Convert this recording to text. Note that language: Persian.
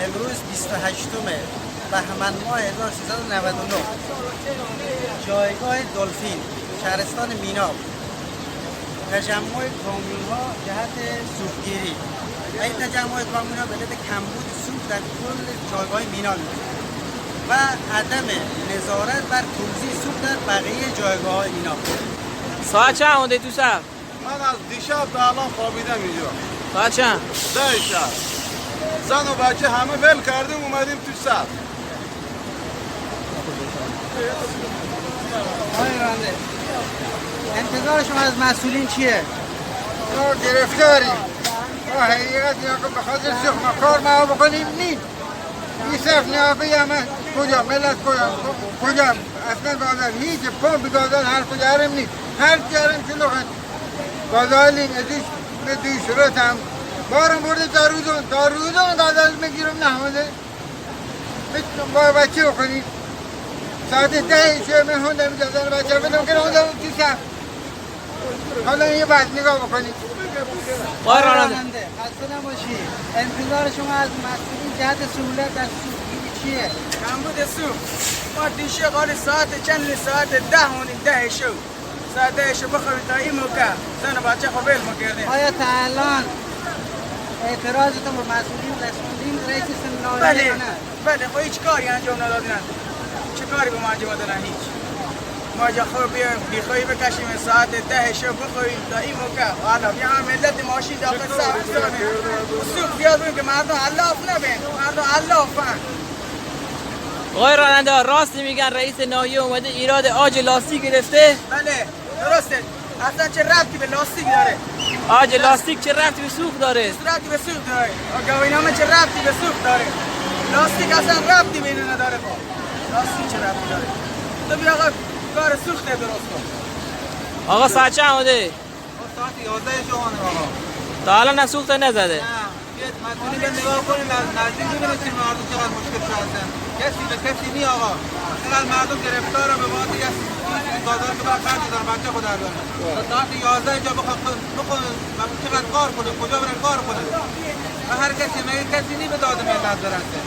امروز 28 بهمن ماه 1399 جایگاه دلفین شهرستان میناب تجمع کامیون‌ها جهت سوختگیری. این تجمع کامیون‌ها به علت کمبود سوخت در کل جایگاه میناب و عدم نظارت بر توزیع سوخت در بقیه جایگاه میناب. ساعت چند مونده تو صف؟ من از دیشب به الان خوابیدم اینجا. ساعت چند؟ 10 شب. زن و بچه همه ول کردیم اومدیم تو صف. آقای راننده، انتظار شما از مسئولین چیه؟ ما گرفتاریم. ما حقیقت یا که بخاطر سخت کار ما بکنیم نیست. این صف نیابه همه کجا ملت کجا اصلا گازال هیچ پا به گازال هر کجا هرم نیست. هر جارم شلو خد گازالین ازش به دوی صورت هم بارم برده دارودون گازال میگیرم نحمده میتونم با بچه بکنید ساعت 10 شب من هندم جزان بچه بدم که هندم تو صف حالا یه بعد نگاه بکنید. آقای راننده خسته نباشی. انتظار شما از مسئولین جهت سهولت در سوختگیری چیه؟ کمبود سوخت. ما دیشه قال ساعت چند ساعت 10 شو ساعت 10 شو بخوابید تا این موقع زن و بچه خب ول میکردیم. آیا تا الان اعتراضتون به مسئولین رسوندین رئیس سمنایی یا نه؟ بله خب هیچ کاری انجام ندادن. چه کاری به ما انجام دادن؟ هیچ. ما جا خوب بیایم بیخوایی بکشیم ساعت 10 شب بخواییم تا این موقع حالا بیا هم ملت ماشین داخل سرستانه سوخت زیاد بودیم که مردم علاف نبین مردم علافن. آقای راننده راست میگن رئیس ناحیه اومده ایراد آج لاستیک گرفته؟ بله درسته. اصلا چه ربطی به لاستیک داره؟ آج لاستیک چه ربطی به سوخت داره؟ ربطی به سوخت داره. گواهینامه چه ربطی به سوخت داره؟ لاستیک اصلا ربطی به اینو نداره. لاستیک چه ربطی داره؟ تو بیا آقا کار سوخت درست کن. آقا ساعت چند بوده؟ ساعت 11 شبانه آقا. تا الان نه سوخت نزده. بیاید مسئولین به نگاه کنیم از نزدیک ببینید مردم چقدر مشکل هستن. کسی به کسی نی آقا. چقدر مردم گرفتارن به واسطه گازال که بعد دارن بچه خود دارن. تا ساعت 11 اینجا بخواد چقدر کار کنه کجا برن کار کنه. و هر کسی مگه کسی نی به داد ملت برسه.